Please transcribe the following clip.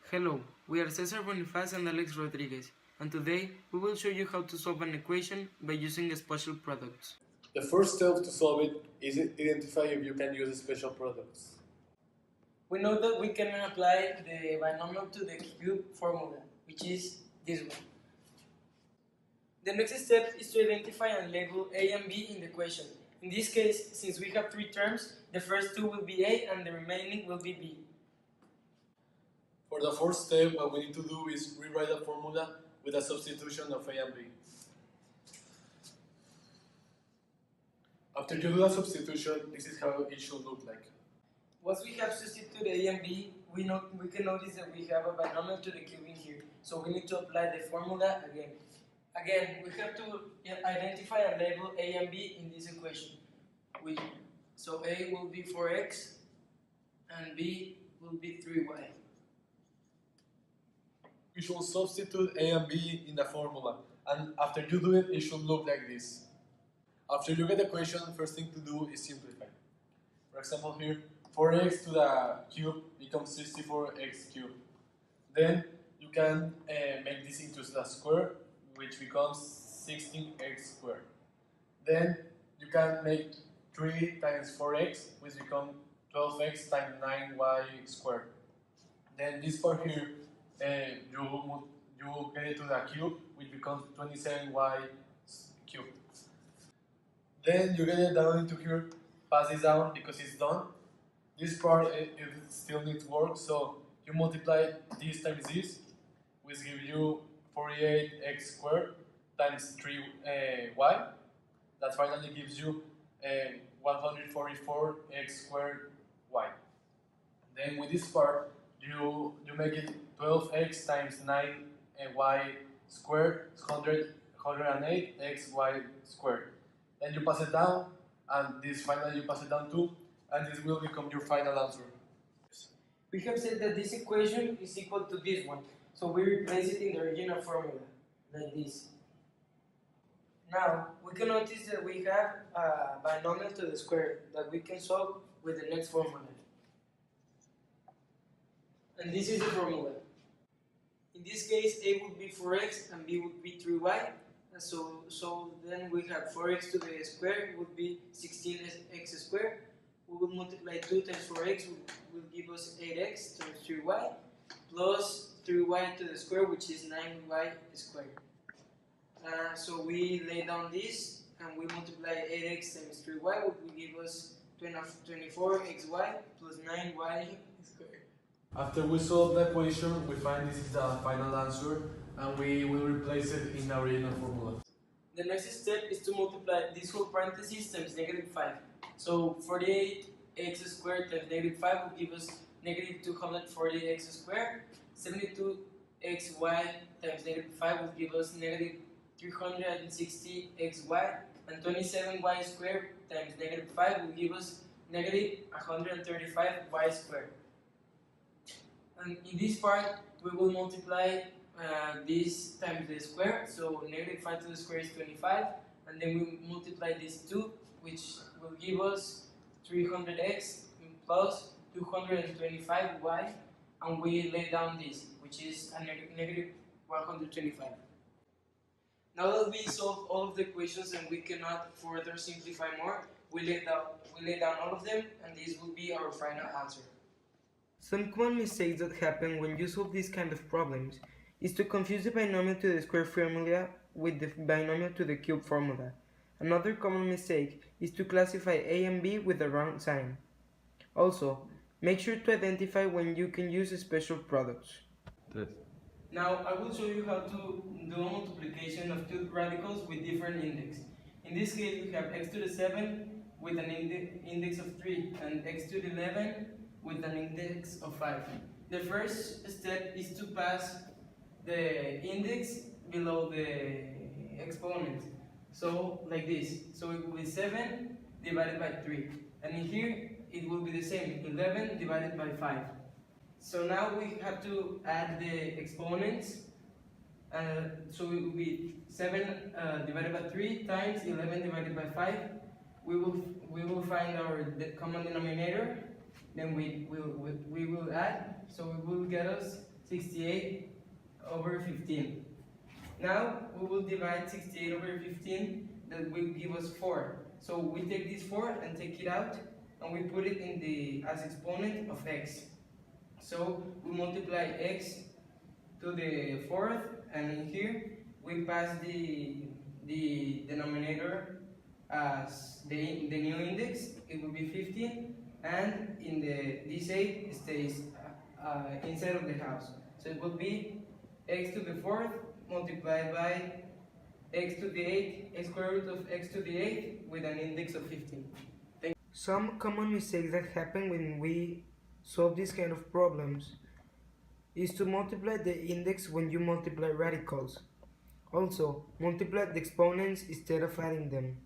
Hello, we are Cesar Bonifaz and Alex Rodriguez, and today we will show you how to solve an equation by using special products. The first step to solve it is identify if you can use special products. We know that we can apply the binomial to the cube formula, which is this one. The next step is to identify and label A and B in the equation. In this case, since we have three terms, the first two will be A and the remaining will be B. For the first step, what we need to do is rewrite the formula with a substitution of A and B. After you do the substitution, this is how it should look like. Once we have substituted A and B, we can notice that we have a binomial to the cube in here. So we need to apply the formula again. Again, we have to identify and label A and B in this equation. So A will be 4x and B will be 3y. You should substitute A and B in the formula, and after you do it, it should look like this. After you get the equation, first thing to do is simplify. For example here, 4x to the cube becomes 64x cubed. Then you can make this into the square, which becomes 16x squared. Then you can make 3 times 4x, which becomes 12x times 9y squared. Then this part here, you get it to the cube, which becomes 27y cubed. Then you get it down into here, pass this down because it's done. This part it still needs work, so you multiply this times this, which gives you 48x squared times 3y. That finally gives you 144x squared y. Then with this part, you make it 12x times 9y squared is 108xy squared. Then you pass it down, and this finally you pass it down too, and this will become your final answer. We have said that this equation is equal to this one, so we replace it in the original formula, like this. Now, we can notice that we have a binomial to the square that we can solve with the next formula. And this is the formula. In this case, A would be 4x and B would be 3y. So then we have 4x to the square would be 16x squared. We will multiply 2 times 4x will give us 8x times 3y plus 3y to the square, which is 9y squared. So we lay down this and we multiply 8x times 3y, which will give us 24xy plus 9y squared. After we solve the equation, we find this is the final answer, and we will replace it in the original formula. The next step is to multiply this whole parenthesis times negative 5. So 48x squared times negative 5 will give us negative 240x squared. 72xy times negative 5 will give us negative 360xy. And 27y squared times negative 5 will give us negative 135y squared. And in this part, we will multiply this times the square, so negative 5 to the square is 25, and then we multiply this 2, which will give us 300x plus 225y, and we lay down this, which is a negative 125. Now that we solved all of the equations and we cannot further simplify more, we lay down all of them, and this will be our final answer. Some common mistakes that happen when you solve these kind of problems is to confuse the binomial to the square formula with the binomial to the cube formula. Another common mistake is to classify A and B with the wrong sign. Also, make sure to identify when you can use special products. Now I will show you how to do a multiplication of two radicals with different index. In this case we have x to the 7 with an index of 3 and x to the 11 with an index of 5. The first step is to pass the index below the exponent. So like this. So it will be 7 divided by 3. And in here it will be the same, 11 divided by 5. So now we have to add the exponents. So it will be 7 divided by 3 times 11 divided by 5. We will find our common denominator. Then we will add, so it will get us 68 over 15. Now we will divide 68 over 15, that will give us 4. So we take this 4 and take it out, and we put it in the as exponent of x. So we multiply x to the fourth, and in here we pass the denominator as the new index. It will be 15, and in this 8 stays inside of the house. So it will be x to the fourth multiplied by x to the 8, x square root of x to the 8 with an index of 15. Some common mistakes that happen when we solve these kind of problems is to multiply the index when you multiply radicals. Also, multiply the exponents instead of adding them.